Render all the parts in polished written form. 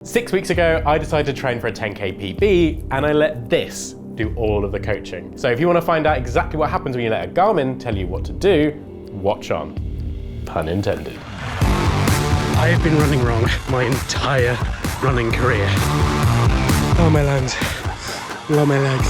6 weeks ago, I decided to train for a 10K PB and I let this do all of the coaching. So if you want to find out exactly what happens when you let a Garmin tell you what to do, watch on. Pun intended. I have been running wrong my entire running career. Oh, my lungs. Oh, my legs.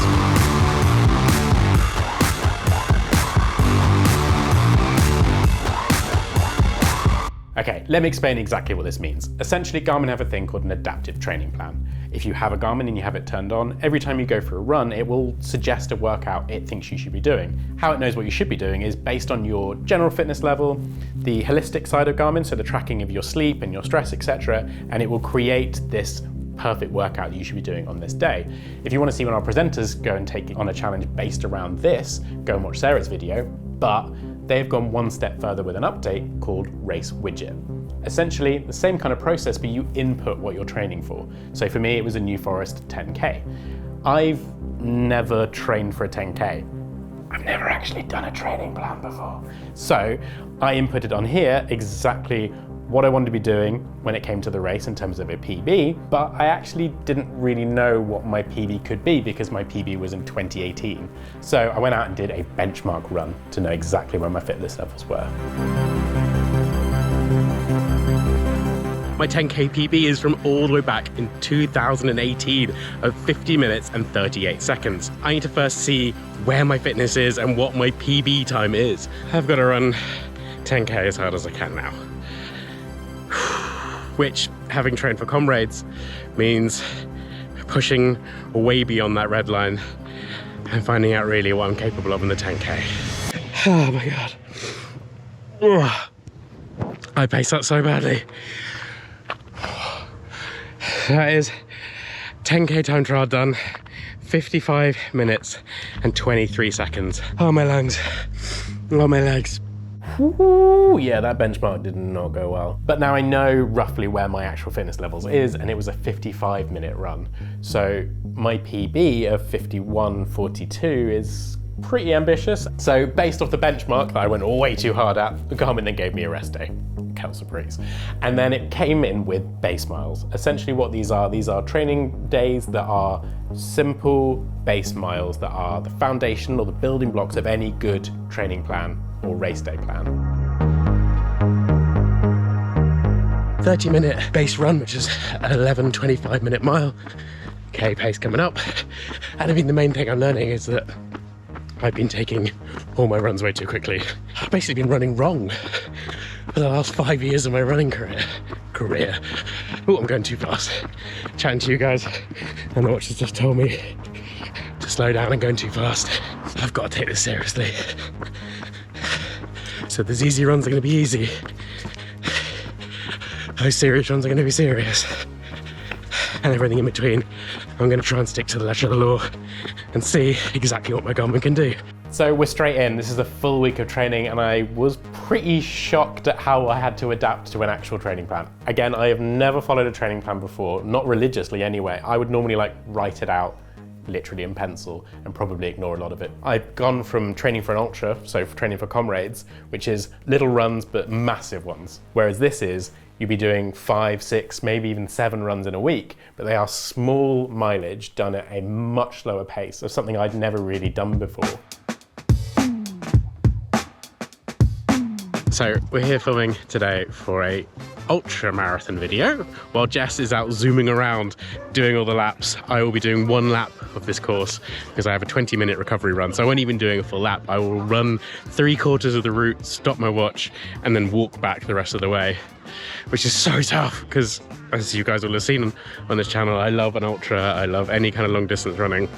Okay, let me explain exactly what this means. Essentially, Garmin have a thing called an adaptive training plan. If you have a Garmin and you have it turned on, every time you go for a run, it will suggest a workout it thinks you should be doing. How it knows what you should be doing is based on your general fitness level, the holistic side of Garmin, so the tracking of your sleep and your stress, etc., and it will create this perfect workout that you should be doing on this day. If you want to see when our presenters go and take on a challenge based around this, go and watch Sarah's video, but they've gone one step further with an update called Race Widget. Essentially, the same kind of process, but you input what you're training for. So for me, it was a New Forest 10K. I've never trained for a 10K. I've never actually done a training plan before. So I inputted on here exactly what I wanted to be doing when it came to the race in terms of a PB, but I actually didn't really know what my PB could be because my PB was in 2018. So I went out and did a benchmark run to know exactly where my fitness levels were. My 10K PB is from all the way back in 2018 of 50 minutes and 38 seconds. I need to first see where my fitness is and what my PB time is. I've got to run 10K as hard as I can now. Which, having trained for comrades, means pushing way beyond that red line and finding out really what I'm capable of in the 10K. Oh my God. Ugh. I pace that so badly. That is 10K time trial done, 55 minutes and 23 seconds. Oh, my lungs. Oh, my legs. Ooh, yeah, that benchmark did not go well. But now I know roughly where my actual fitness levels is, and it was a 55-minute run. So my PB of 51:42 is pretty ambitious. So based off the benchmark that I went way too hard at, Garmin then gave me a rest day. Council breeze. And then it came in with base miles. Essentially what these are training days that are simple base miles that are the foundation or the building blocks of any good training plan or race day plan. 30-minute base run, which is 11:25-minute mile. Okay, pace coming up. And I mean, the main thing I'm learning is that I've been taking all my runs way too quickly. I've basically been running wrong for the last 5 years of my running career. Oh, I'm going too fast. Chatting to you guys, and the watch has just told me to slow down and going too fast. I've got to take this seriously. So those easy runs are going to be easy. Those serious runs are going to be serious. And everything in between, I'm going to try and stick to the letter of the law and see exactly what my Garmin can do. So we're straight in. This is a full week of training and I was pretty shocked at how I had to adapt to an actual training plan. Again, I have never followed a training plan before, not religiously anyway. I would normally write it out literally in pencil and probably ignore a lot of it. I've gone from training for an ultra, so for training for comrades, which is little runs but massive ones. Whereas this is, you'd be doing 5, 6, maybe even 7 runs in a week, but they are small mileage done at a much slower pace of something I'd never really done before. So we're here filming today for a ultra marathon video. While Jess is out zooming around doing all the laps, I will be doing 1 lap of this course because I have a 20-minute recovery run. So I won't even doing a full lap. I will run 3/4 of the route, stop my watch, and then walk back the rest of the way, which is so tough because, as you guys will have seen on this channel, I love an ultra. I love any kind of long distance running.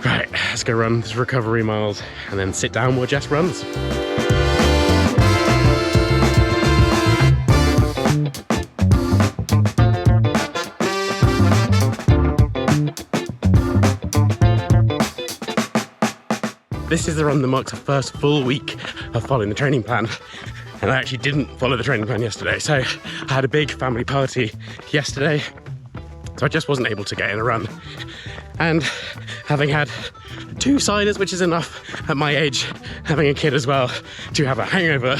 Right, let's go run this recovery miles and then sit down while Jess runs. This is the run that marks the first full week of following the training plan. And I actually didn't follow the training plan yesterday. So I had a big family party yesterday. So I just wasn't able to get in a run. And having had 2 ciders, which is enough at my age, having a kid as well, to have a hangover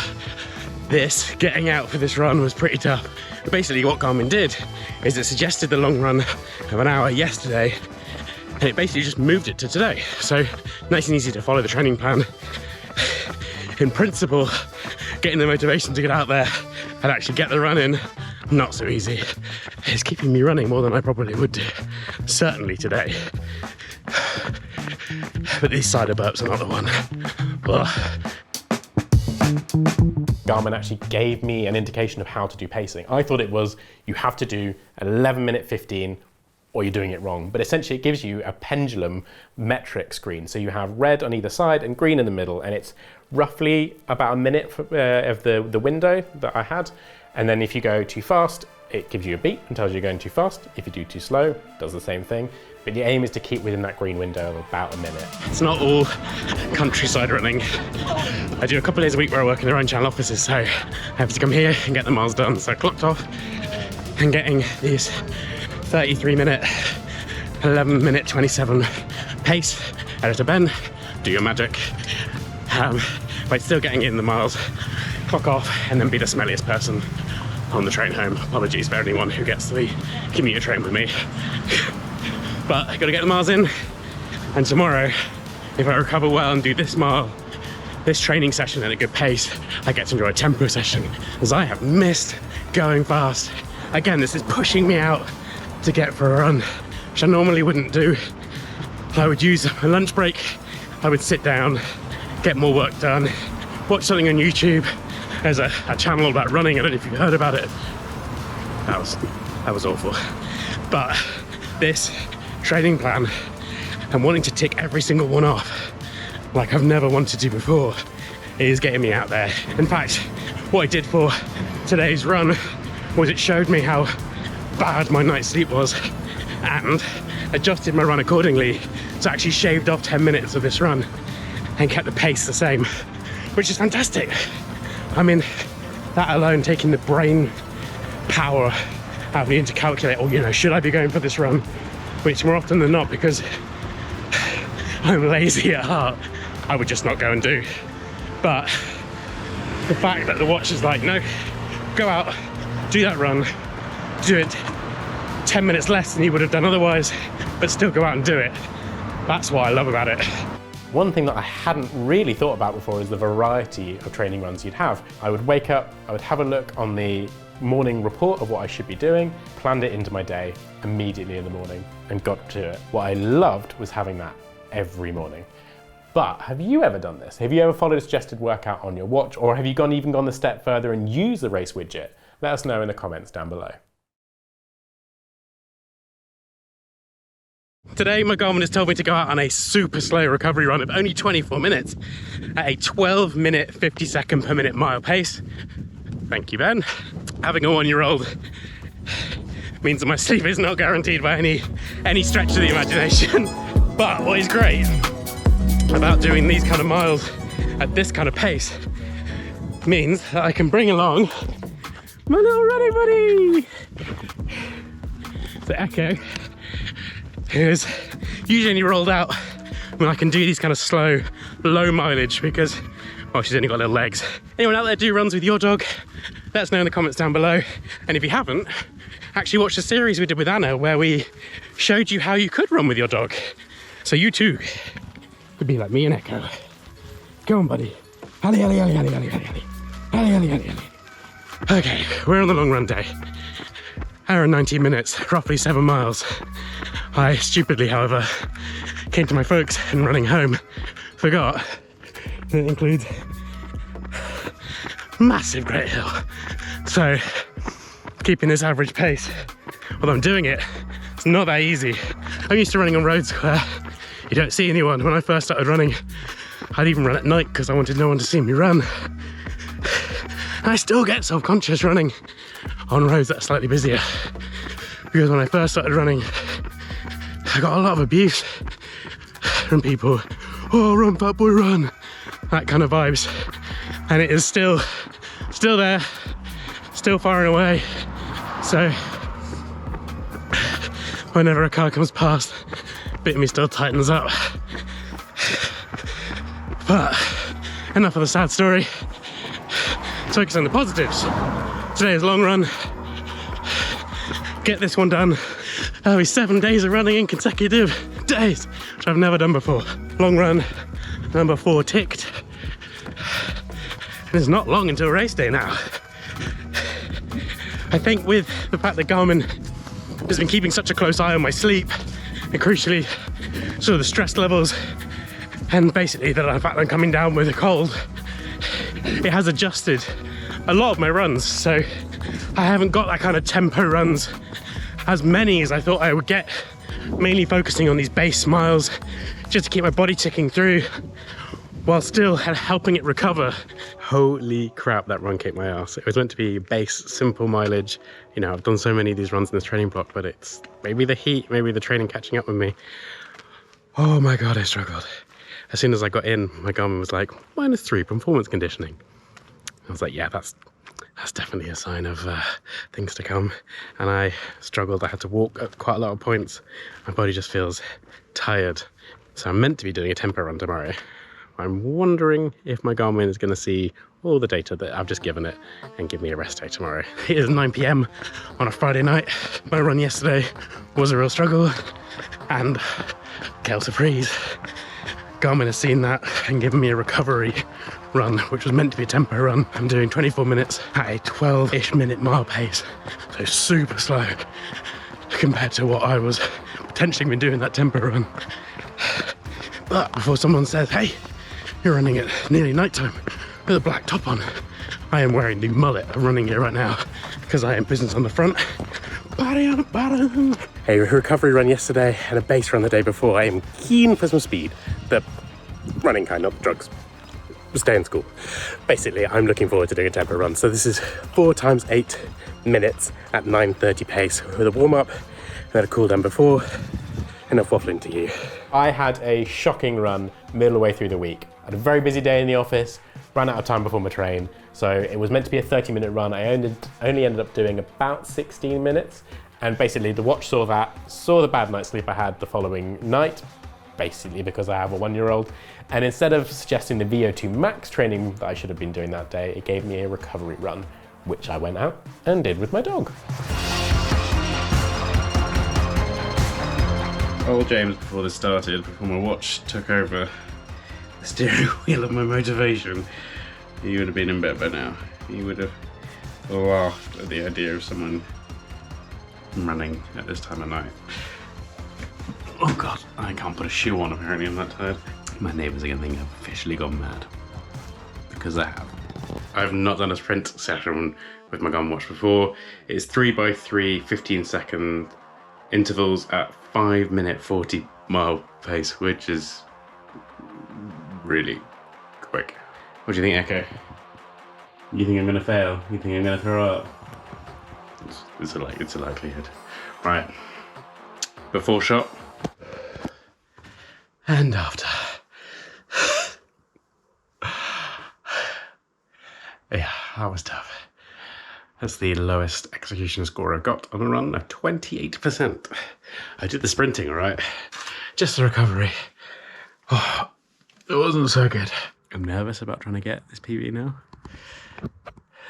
getting out for this run was pretty tough. But basically what Garmin did is it suggested the long run of an hour yesterday, and it basically just moved it to today. So nice and easy to follow the training plan. In principle, getting the motivation to get out there and actually get the run in, not so easy. It's keeping me running more than I probably would do, certainly today. But these cider burps are not the one. Ugh. Garmin actually gave me an indication of how to do pacing. I thought it was you have to do 11 minute 15 or you're doing it wrong. But essentially it gives you a pendulum metric screen. So you have red on either side and green in the middle, and it's roughly about a minute of the window that I had. And then if you go too fast, it gives you a beep and tells you you're going too fast. If you do too slow, it does the same thing. But the aim is to keep within that green window of about a minute. It's not all countryside running. I do a couple of days a week where I work in the Rhine Channel offices, so I have to come here and get the miles done. So I clocked off and getting these 33-minute, 11-minute 27 pace out of Ben. Do your magic. But still getting in the miles, clock off, and then be the smelliest person on the train home. Apologies for anyone who gets the commuter train with me. But I gotta get the miles in, and tomorrow, if I recover well and do this training session at a good pace, I get to enjoy a tempo session, as I have missed going fast. Again, this is pushing me out to get for a run, which I normally wouldn't do. I would use a lunch break, I would sit down, get more work done, watch something on YouTube. There's a channel about running, I don't know if you've heard about it. That was awful. But this training plan and wanting to tick every single one off like I've never wanted to before is getting me out there. In fact, what I did for today's run was it showed me how bad my night's sleep was and adjusted my run accordingly. So I actually shaved off 10 minutes of this run and kept the pace the same, which is fantastic. I mean, that alone, taking the brain power out of me to calculate, or, you know, should I be going for this run? Which more often than not, because I'm lazy at heart, I would just not go and do. But the fact that the watch is like, no, go out, do that run, do it 10 minutes less than you would have done otherwise, but still go out and do it. That's what I love about it. One thing that I hadn't really thought about before is the variety of training runs you'd have. I would wake up, I would have a look on the morning report of what I should be doing, planned it into my day immediately in the morning and got to it. What I loved was having that every morning. But have you ever done this? Have you ever followed a suggested workout on your watch, or have you even gone the step further and used the race widget? Let us know in the comments down below. Today, my Garmin has told me to go out on a super slow recovery run of only 24 minutes at a 12-minute, 50-second per minute mile pace. Thank you, Ben. Having a 1-year-old means that my sleep is not guaranteed by any stretch of the imagination. But what is great about doing these kind of miles at this kind of pace means that I can bring along my little running buddy, the Echo, who's usually only rolled out when I can do these kind of slow, low mileage because, well, she's only got little legs. Anyone out there do runs with your dog? Let us know in the comments down below. And if you haven't, actually watch the series we did with Anna where we showed you how you could run with your dog. So you too could be like me and Echo. Go on, buddy. Ali, ali, ali, ali, ali, ali, ali. Ali, ali, ali, ali. Okay, we're on the long run day. Hour and 19 minutes, roughly 7 miles. I stupidly, however, came to my folks and running home, forgot that it includes massive Great Hill. So, keeping this average pace, although I'm doing it, it's not that easy. I'm used to running on roads where you don't see anyone. When I first started running, I'd even run at night because I wanted no one to see me run. And I still get self-conscious running on roads that are slightly busier, because when I first started running, I got a lot of abuse from people. Oh, run, fat boy, run. That kind of vibes. And it is still there, still far and away. So whenever a car comes past, bit of me still tightens up. But enough of the sad story. Let's focus on the positives. Today is a long run. Get this one done. That'll be 7 days of running in consecutive days, which I've never done before. Long run, number 4 ticked. And it's not long until race day now. I think with the fact that Garmin has been keeping such a close eye on my sleep, and crucially, sort of the stress levels, and basically the fact that I'm coming down with a cold, it has adjusted a lot of my runs. So I haven't got that kind of tempo runs, as many as I thought I would get, mainly focusing on these base miles just to keep my body ticking through while still helping it recover. Holy crap, that run kicked my ass. It was meant to be base, simple mileage. You know, I've done so many of these runs in this training block, but it's maybe the heat, maybe the training catching up with me. Oh my God, I struggled. As soon as I got in, my Garmin was like, -3 performance conditioning. I was like, yeah, that's definitely a sign of things to come. And I struggled. I had to walk at quite a lot of points. My body just feels tired. So I'm meant to be doing a tempo run tomorrow. I'm wondering if my Garmin is going to see all the data that I've just given it and give me a rest day tomorrow. It is 9 PM on a Friday night. My run yesterday was a real struggle, and gale surprise, Garmin has seen that and given me a recovery run, which was meant to be a tempo run. I'm doing 24 minutes at a 12-ish minute mile pace, so super slow compared to what I was potentially been doing that tempo run. But before someone says, hey, you're running at nearly nighttime with a black top on, I am wearing the mullet of running gear right now because I am business on the front, body on the bottom. A recovery run yesterday and a base run the day before. I am keen for some speed. The running kind, not the drugs. Stay in school. Basically, I'm looking forward to doing a tempo run. So this is 4 times 8 minutes at 9:30 pace with a warm up and then a cool down before, enough waffling to you. I had a shocking run middle way through the week. I had a very busy day in the office, ran out of time before my train, so it was meant to be a 30-minute run. I only ended up doing about 16 minutes, and basically the watch saw that, saw the bad night's sleep I had the following night, basically because I have a 1-year-old, and instead of suggesting the VO2 max training that I should have been doing that day, it gave me a recovery run, which I went out and did with my dog. Old James, before this started, before my watch took over the steering wheel of my motivation, he would have been in bed by now. He would have laughed at the idea of someone running at this time of night. Oh God, I can't put a shoe on apparently, I'm that tired. My neighbours are going to think I've officially gone mad. Because I have. I've not done a sprint session with my Garmin watch before. It's 3x3 15-second intervals at 5-minute 40-mile pace, which is really quick. What do you think, Echo? You think I'm gonna fail? You think I'm gonna throw up? It's a likelihood. Right. Before shot. And after. Yeah, that was tough. That's the lowest execution score I've got on a run of 28%. I did the sprinting, all right? Just the recovery. Oh, it wasn't so good. I'm nervous about trying to get this PB now.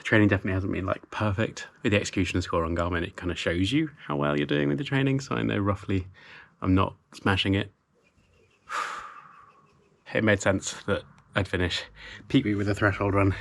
Training definitely hasn't been like perfect. With the execution score on Garmin, it kind of shows you how well you're doing with the training, so I know roughly I'm not smashing it. It made sense that I'd finish peak week with a threshold run.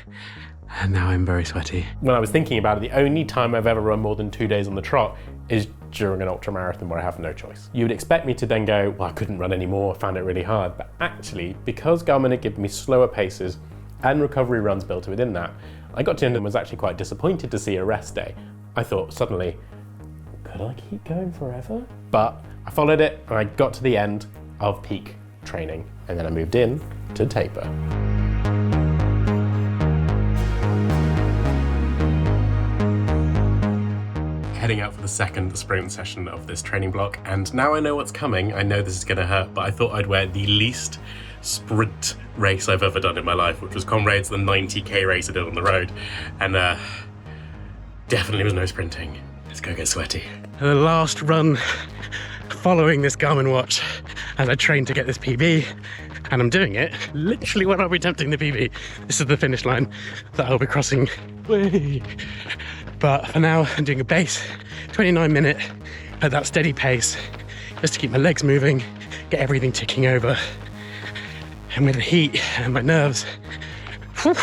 And now I'm very sweaty. When I was thinking about it, the only time I've ever run more than 2 days on the trot is during an ultra marathon where I have no choice. You would expect me to then go, well, I couldn't run anymore, I found it really hard. But actually, because Garmin had given me slower paces and recovery runs built within that, I got to the end and was actually quite disappointed to see a rest day. I thought suddenly, could I keep going forever? But I followed it and I got to the end of peak training and then I moved in to taper. Heading out for the second sprint session of this training block, and now I know what's coming. I know this is gonna hurt, but I thought I'd wear the least sprint race I've ever done in my life, which was Comrades, the 90k race I did on the road, and definitely was no sprinting. Let's go get sweaty. And the last run following this Garmin watch as I trained to get this PB, and I'm doing it literally when I'll be attempting the PB. This is the finish line that I'll be crossing Whee! But for now, I'm doing a base 29-minute at that steady pace, just to keep my legs moving, get everything ticking over. And with the heat and my nerves, whew,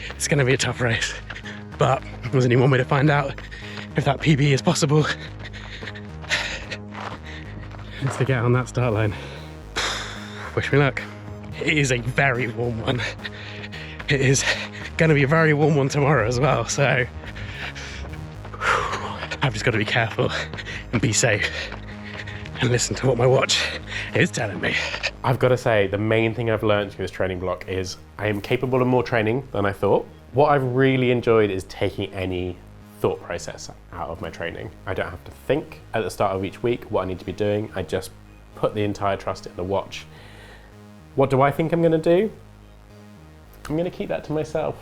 it's going to be a tough race. But there's only one way to find out if that PB is possible. It's to get on that start line. Wish me luck. It is a very warm one. It is going to be a very warm one tomorrow as well, so I've just got to be careful and be safe and listen to what my watch is telling me. I've got to say, the main thing I've learned through this training block is I am capable of more training than I thought. What I've really enjoyed is taking any thought process out of my training. I don't have to think at the start of each week what I need to be doing. I just put the entire trust in the watch. What do I think I'm going to do? I'm going to keep that to myself,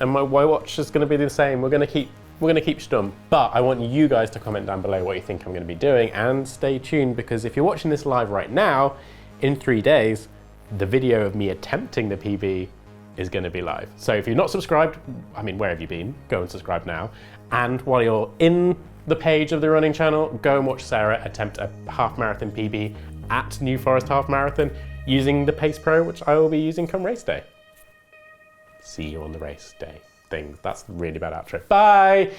and my watch is going to be the same. We're going to keep stum. But I want you guys to comment down below what you think I'm going to be doing, and stay tuned, because if you're watching this live right now, in 3 days, the video of me attempting the PB is going to be live. So if you're not subscribed, I mean, where have you been? Go and subscribe now. And while you're in the page of the running channel, go and watch Sarah attempt a half marathon PB at New Forest Half Marathon using the Pace Pro, which I will be using come race day. See you on the race day thing. That's a really bad outro. Bye!